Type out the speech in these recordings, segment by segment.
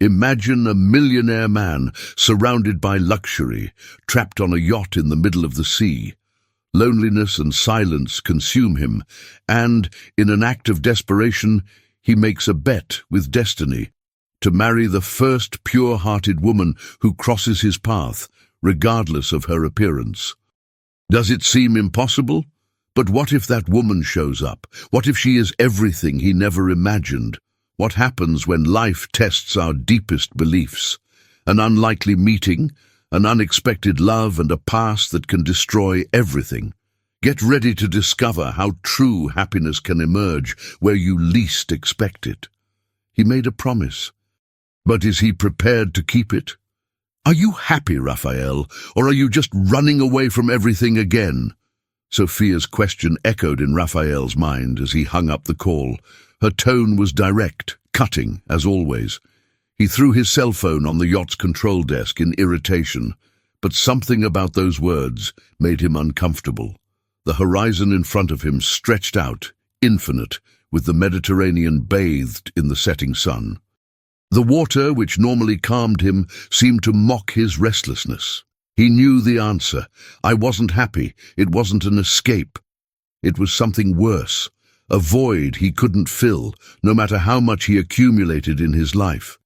Imagine a millionaire man surrounded by luxury, trapped on a yacht in the middle of the sea. Loneliness and silence consume him, and, in an act of desperation, he makes a bet with destiny to marry the first pure-hearted woman who crosses his path, regardless of her appearance. Does it seem impossible? But what if that woman shows up? What if she is everything he never imagined? What happens when life tests our deepest beliefs? An unlikely meeting, an unexpected love, and a past that can destroy everything. Get ready to discover how true happiness can emerge where you least expect it. He made a promise, but is he prepared to keep it? Are you happy, Raphael, or are you just running away from everything again? Sophia's question echoed in Raphael's mind as he hung up the call. Her tone was direct, cutting, as always. He threw his cell phone on the yacht's control desk in irritation, but something about those words made him uncomfortable. The horizon in front of him stretched out, infinite, with the Mediterranean bathed in the setting sun. The water, which normally calmed him, seemed to mock his restlessness. He knew the answer. I wasn't happy. It wasn't an escape. It was something worse. A void he couldn't fill, no matter how much he accumulated in his life.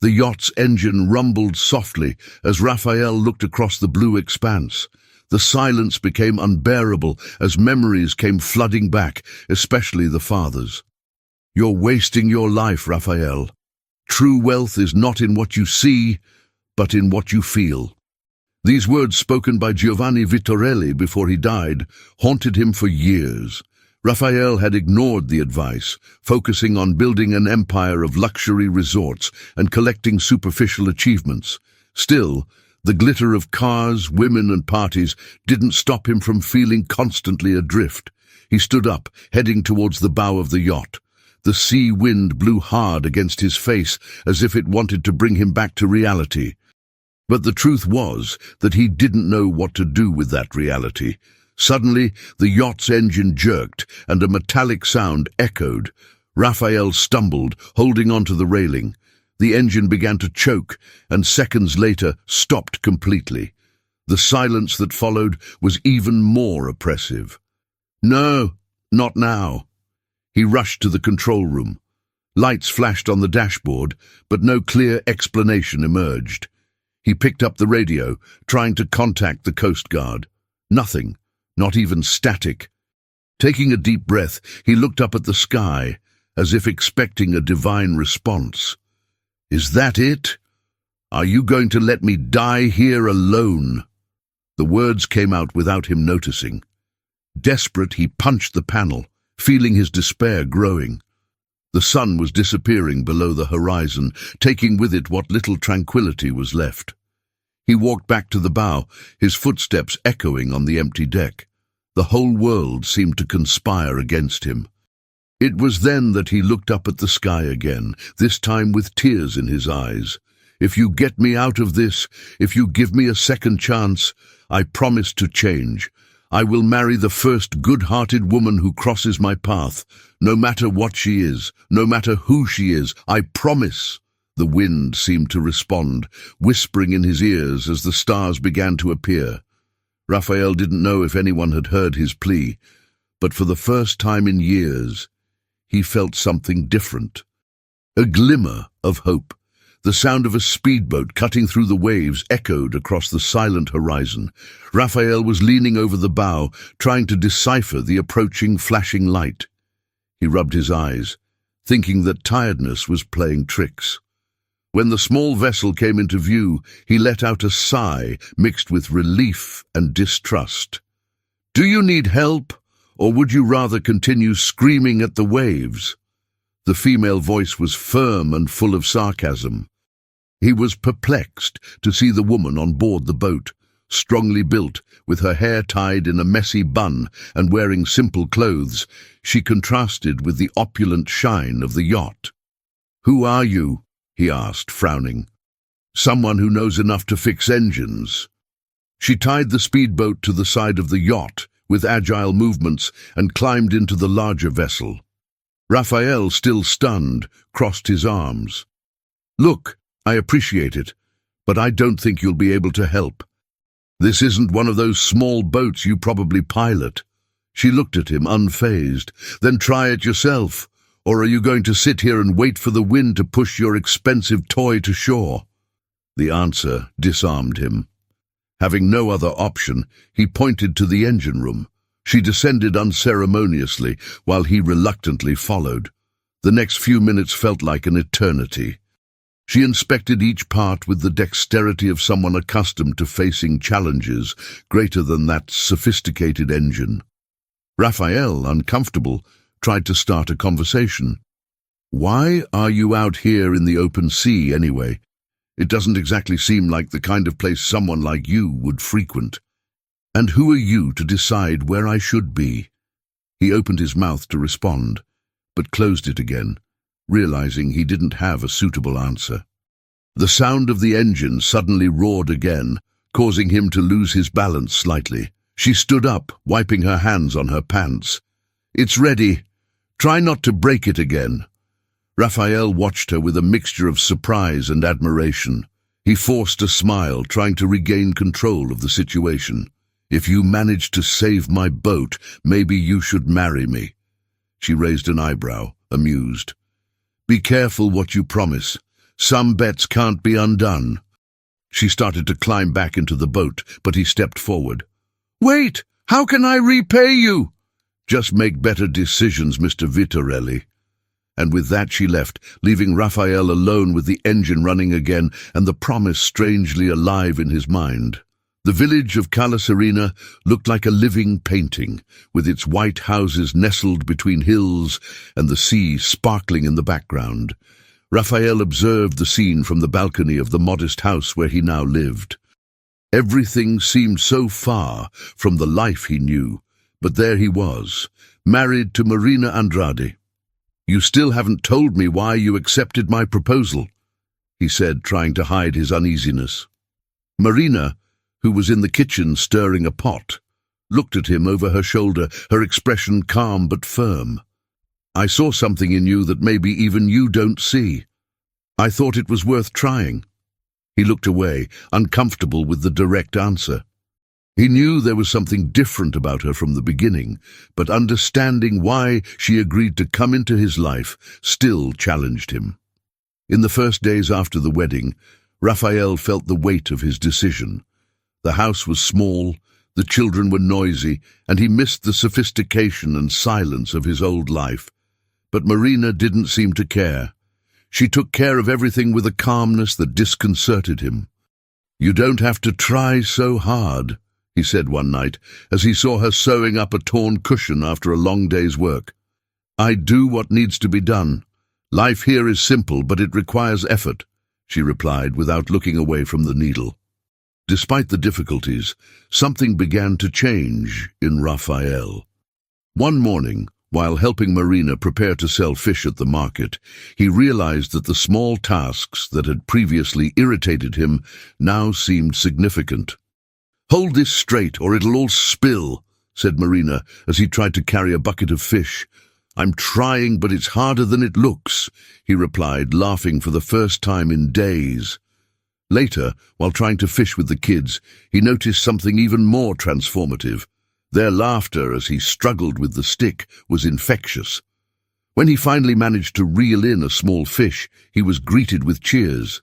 The yacht's engine rumbled softly as Raphael looked across the blue expanse. The silence became unbearable as memories came flooding back, especially the father's. You're wasting your life, Raphael. True wealth is not in what you see, but in what you feel. These words, spoken by Giovanni Vittorelli before he died, haunted him for years. Raphael had ignored the advice, focusing on building an empire of luxury resorts and collecting superficial achievements. Still, the glitter of cars, women, and parties didn't stop him from feeling constantly adrift. He stood up, heading towards the bow of the yacht. The sea wind blew hard against his face as if it wanted to bring him back to reality. But the truth was that he didn't know what to do with that reality. Suddenly, the yacht's engine jerked, and a metallic sound echoed. Raphael stumbled, holding onto the railing. The engine began to choke, and seconds later stopped completely. The silence that followed was even more oppressive. No, not now. He rushed to the control room. Lights flashed on the dashboard, but no clear explanation emerged. He picked up the radio, trying to contact the Coast Guard. Nothing. Not even static. Taking a deep breath, he looked up at the sky, as if expecting a divine response. Is that it? Are you going to let me die here alone? The words came out without him noticing. Desperate, he punched the panel, feeling his despair growing. The sun was disappearing below the horizon, taking with it what little tranquility was left. He walked back to the bow, his footsteps echoing on the empty deck. The whole world seemed to conspire against him. It was then that he looked up at the sky again, this time with tears in his eyes. If you get me out of this, if you give me a second chance, I promise to change. I will marry the first good-hearted woman who crosses my path, no matter what she is, no matter who she is, I promise. The wind seemed to respond, whispering in his ears as the stars began to appear. Raphael didn't know if anyone had heard his plea, but for the first time in years, he felt something different. A glimmer of hope. The sound of a speedboat cutting through the waves echoed across the silent horizon. Raphael was leaning over the bow, trying to decipher the approaching flashing light. He rubbed his eyes, thinking that tiredness was playing tricks. When the small vessel came into view, he let out a sigh mixed with relief and distrust. Do you need help, or would you rather continue screaming at the waves? The female voice was firm and full of sarcasm. He was perplexed to see the woman on board the boat, strongly built, with her hair tied in a messy bun and wearing simple clothes. She contrasted with the opulent shine of the yacht. Who are you? He asked, frowning. Someone who knows enough to fix engines. She tied the speedboat to the side of the yacht with agile movements and climbed into the larger vessel. Raphael, still stunned, crossed his arms. Look, I appreciate it, but I don't think you'll be able to help. This isn't one of those small boats you probably pilot." She looked at him, unfazed. "Then try it yourself. Or are you going to sit here and wait for the wind to push your expensive toy to shore?" The answer disarmed him. Having no other option, he pointed to the engine room. She descended unceremoniously, while he reluctantly followed. The next few minutes felt like an eternity. She inspected each part with the dexterity of someone accustomed to facing challenges greater than that sophisticated engine. Raphael, uncomfortable, tried to start a conversation. "Why are you out here in the open sea, anyway? It doesn't exactly seem like the kind of place someone like you would frequent. And who are you to decide where I should be?" He opened his mouth to respond, but closed it again, realizing he didn't have a suitable answer. The sound of the engine suddenly roared again, causing him to lose his balance slightly. She stood up, wiping her hands on her pants. "It's ready. Try not to break it again." Raphael watched her with a mixture of surprise and admiration. He forced a smile, trying to regain control of the situation. "If you manage to save my boat, maybe you should marry me." She raised an eyebrow, amused. "Be careful what you promise. Some bets can't be undone." She started to climb back into the boat, but he stepped forward. "Wait! How can I repay you?" "Just make better decisions, Mr. Vitorelli." And with that she left, leaving Raphael alone with the engine running again and the promise strangely alive in his mind. The village of Cala Serena looked like a living painting, with its white houses nestled between hills and the sea sparkling in the background. Raphael observed the scene from the balcony of the modest house where he now lived. Everything seemed so far from the life he knew, but there he was, married to Marina Andrade. "You still haven't told me why you accepted my proposal," he said, trying to hide his uneasiness. Marina, who was in the kitchen stirring a pot, looked at him over her shoulder, her expression calm but firm. "I saw something in you that maybe even you don't see. I thought it was worth trying." He looked away, uncomfortable with the direct answer. He knew there was something different about her from the beginning, but understanding why she agreed to come into his life still challenged him. In the first days after the wedding, Raphael felt the weight of his decision. The house was small, the children were noisy, and he missed the sophistication and silence of his old life. But Marina didn't seem to care. She took care of everything with a calmness that disconcerted him. "You don't have to try so hard," he said one night, as he saw her sewing up a torn cushion after a long day's work. "I do what needs to be done. Life here is simple, but it requires effort," she replied without looking away from the needle. Despite the difficulties, something began to change in Raphael. One morning, while helping Marina prepare to sell fish at the market, he realized that the small tasks that had previously irritated him now seemed significant. "Hold this straight or it'll all spill," said Marina as he tried to carry a bucket of fish. "I'm trying, but it's harder than it looks," he replied, laughing for the first time in days. Later, while trying to fish with the kids, he noticed something even more transformative. Their laughter as he struggled with the stick was infectious. When he finally managed to reel in a small fish, he was greeted with cheers.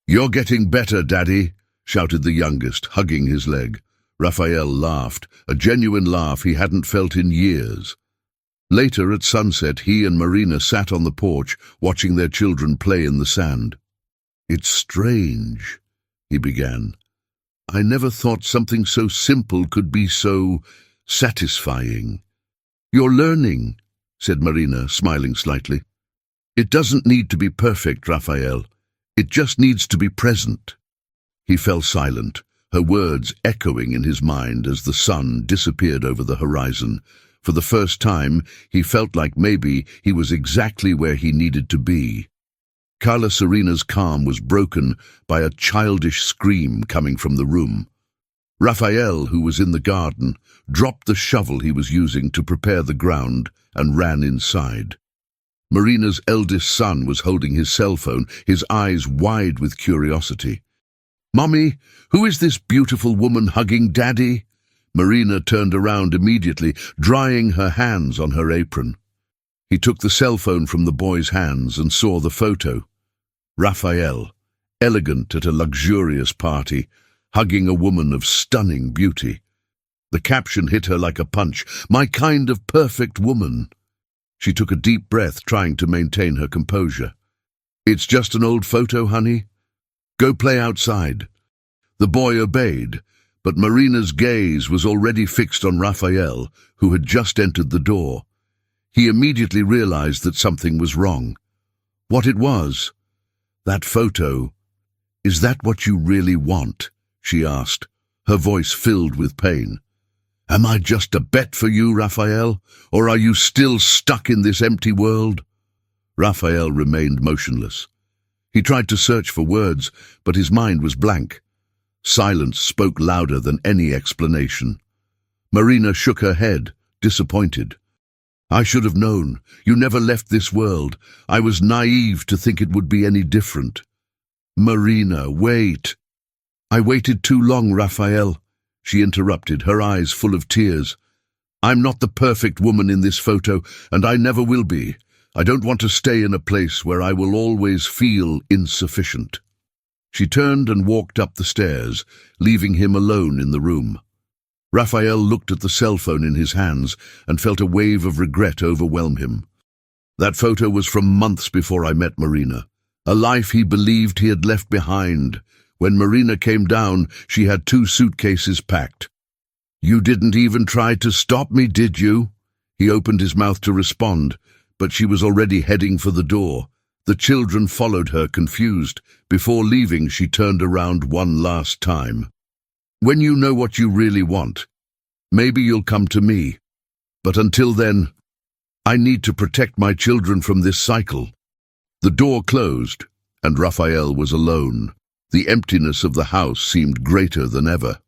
"You're getting better, Daddy," shouted the youngest, hugging his leg. Raphael laughed, a genuine laugh he hadn't felt in years. Later, at sunset, he and Marina sat on the porch, watching their children play in the sand. "It's strange," he began. "I never thought something so simple could be so satisfying." "You're learning," said Marina, smiling slightly. "It doesn't need to be perfect, Raphael. It just needs to be present." He fell silent, her words echoing in his mind as the sun disappeared over the horizon. For the first time, he felt like maybe he was exactly where he needed to be. Cala Serena's calm was broken by a childish scream coming from the room. Raphael, who was in the garden, dropped the shovel he was using to prepare the ground and ran inside. Marina's eldest son was holding his cell phone, his eyes wide with curiosity. "Mommy, who is this beautiful woman hugging Daddy?" Marina turned around immediately, drying her hands on her apron. He took the cell phone from the boy's hands and saw the photo. Raphael, elegant at a luxurious party, hugging a woman of stunning beauty. The caption hit her like a punch. "My kind of perfect woman." She took a deep breath, trying to maintain her composure. "It's just an old photo, honey. Go play outside." The boy obeyed, but Marina's gaze was already fixed on Raphael, who had just entered the door. He immediately realized that something was wrong. What it was? "That photo. Is that what you really want?" she asked, her voice filled with pain. "Am I just a bet for you, Raphael, or are you still stuck in this empty world?" Raphael remained motionless. He tried to search for words, but his mind was blank. Silence spoke louder than any explanation. Marina shook her head, disappointed. "I should have known. You never left this world. I was naive to think it would be any different." "Marina, wait." "I waited too long, Raphael," she interrupted, her eyes full of tears. "I'm not the perfect woman in this photo, and I never will be. I don't want to stay in a place where I will always feel insufficient." She turned and walked up the stairs, leaving him alone in the room. Raphael looked at the cell phone in his hands and felt a wave of regret overwhelm him. That photo was from months before I met Marina, a life he believed he had left behind. When Marina came down, she had 2 suitcases packed. "You didn't even try to stop me, did you?" He opened his mouth to respond, but she was already heading for the door. The children followed her, confused. Before leaving, she turned around one last time. "When you know what you really want, maybe you'll come to me. But until then, I need to protect my children from this cycle." The door closed, and Raphael was alone. The emptiness of the house seemed greater than ever.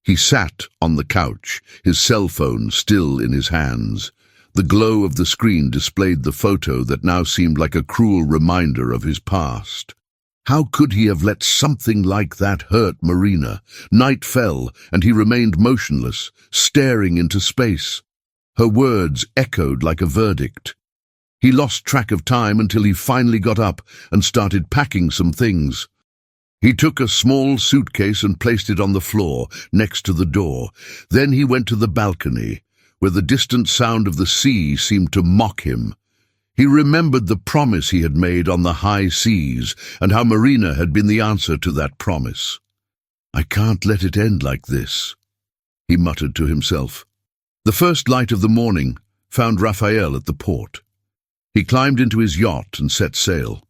He sat on the couch, his cell phone still in his hands. The glow of the screen displayed the photo that now seemed like a cruel reminder of his past. How could he have let something like that hurt Marina? Night fell, and he remained motionless, staring into space. Her words echoed like a verdict. He lost track of time until he finally got up and started packing some things. He took a small suitcase and placed it on the floor next to the door. Then he went to the balcony, where the distant sound of the sea seemed to mock him. He remembered the promise he had made on the high seas, and how Marina had been the answer to that promise. "I can't let it end like this," he muttered to himself. The first light of the morning found Raphael at the port. He climbed into his yacht and set sail,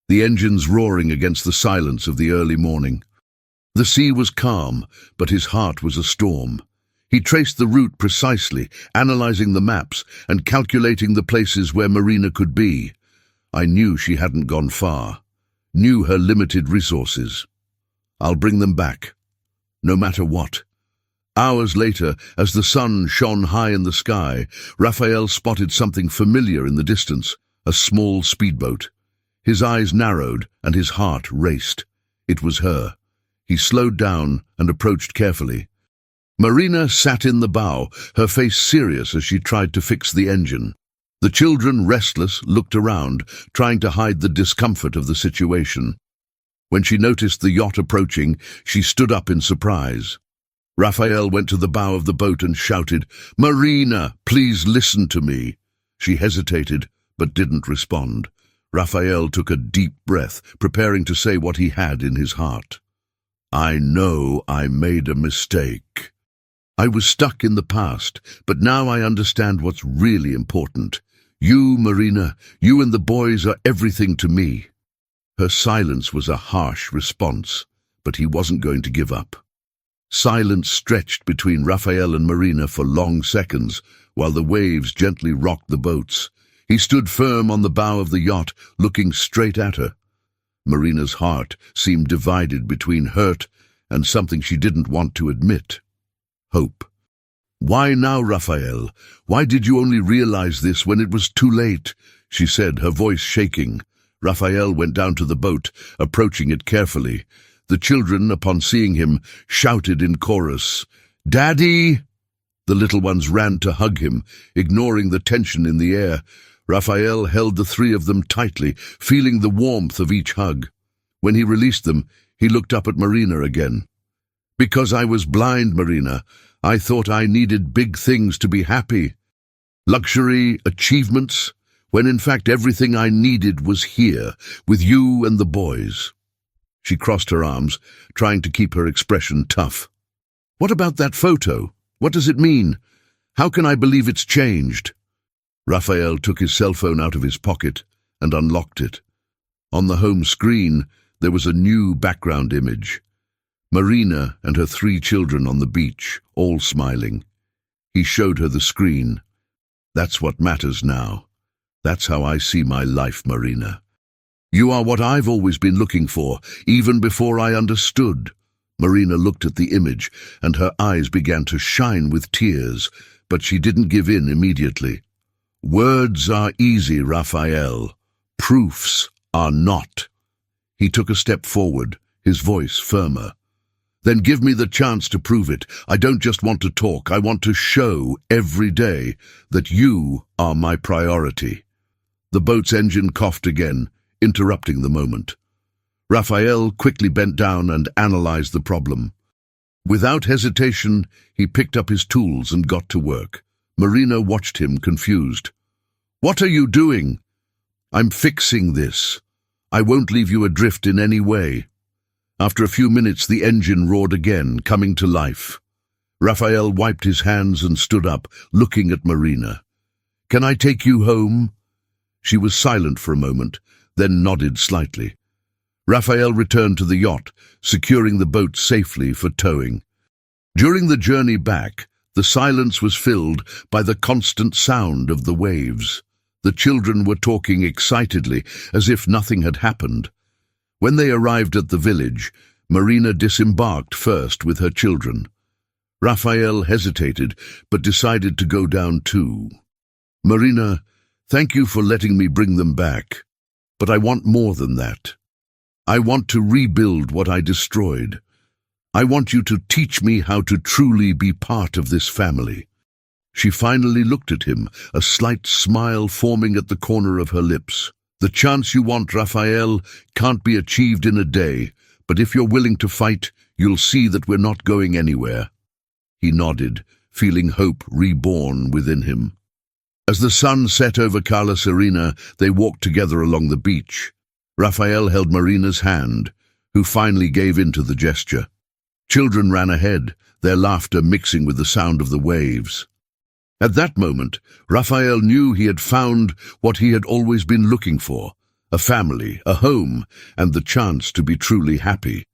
the engines roaring against the silence of the early morning. The sea was calm, but his heart was a storm. He traced the route precisely, analyzing the maps and calculating the places where Marina could be. I knew she hadn't gone far, knew her limited resources. I'll bring them back, no matter what. Hours later, as the sun shone high in the sky, Raphael spotted something familiar in the distance, a small speedboat. His eyes narrowed and his heart raced. It was her. He slowed down and approached carefully. Marina sat in the bow, her face serious as she tried to fix the engine. The children, restless, looked around, trying to hide the discomfort of the situation. When she noticed the yacht approaching, she stood up in surprise. Raphael went to the bow of the boat and shouted, "Marina, please listen to me." She hesitated, but didn't respond. Raphael took a deep breath, preparing to say what he had in his heart. "I know I made a mistake. I was stuck in the past, but now I understand what's really important. You, Marina, you and the boys are everything to me." Her silence was a harsh response, but he wasn't going to give up. Silence stretched between Raphael and Marina for long seconds, while the waves gently rocked the boats. He stood firm on the bow of the yacht, looking straight at her. Marina's heart seemed divided between hurt and something she didn't want to admit. Hope. "Why now, Raphael? Why did you only realize this when it was too late?" she said, her voice shaking. Raphael went down to the boat, approaching it carefully. The children, upon seeing him, shouted in chorus, "Daddy!" The little ones ran to hug him, ignoring the tension in the air. Raphael held the three of them tightly, feeling the warmth of each hug. When he released them, he looked up at Marina again. "Because I was blind, Marina, I thought I needed big things to be happy. Luxury, achievements, when in fact everything I needed was here, with you and the boys." She crossed her arms, trying to keep her expression tough. "What about that photo? What does it mean? How can I believe it's changed?" Raphael took his cell phone out of his pocket and unlocked it. On the home screen, there was a new background image. Marina and her 3 children on the beach, all smiling. He showed her the screen. "That's what matters now. That's how I see my life, Marina. You are what I've always been looking for, even before I understood." Marina looked at the image, and her eyes began to shine with tears, but she didn't give in immediately. "Words are easy, Raphael. Proofs are not." He took a step forward, his voice firmer. "Then give me the chance to prove it. I don't just want to talk. I want to show every day that you are my priority." The boat's engine coughed again, interrupting the moment. Raphael quickly bent down and analyzed the problem. Without hesitation, he picked up his tools and got to work. Marina watched him, confused. "What are you doing?" "I'm fixing this. I won't leave you adrift in any way." After a few minutes, the engine roared again, coming to life. Raphael wiped his hands and stood up, looking at Marina. "Can I take you home?" She was silent for a moment, then nodded slightly. Raphael returned to the yacht, securing the boat safely for towing. During the journey back, the silence was filled by the constant sound of the waves. The children were talking excitedly, as if nothing had happened. When they arrived at the village, Marina disembarked first with her children. Raphael hesitated, but decided to go down too. "Marina, thank you for letting me bring them back. But I want more than that. I want to rebuild what I destroyed. I want you to teach me how to truly be part of this family." She finally looked at him, a slight smile forming at the corner of her lips. "The chance you want, Raphael, can't be achieved in a day, but if you're willing to fight, you'll see that we're not going anywhere." He nodded, feeling hope reborn within him. As the sun set over Cala Serena, they walked together along the beach. Raphael held Marina's hand, who finally gave in to the gesture. Children ran ahead, their laughter mixing with the sound of the waves. At that moment, Raphael knew he had found what he had always been looking for, a family, a home, and the chance to be truly happy.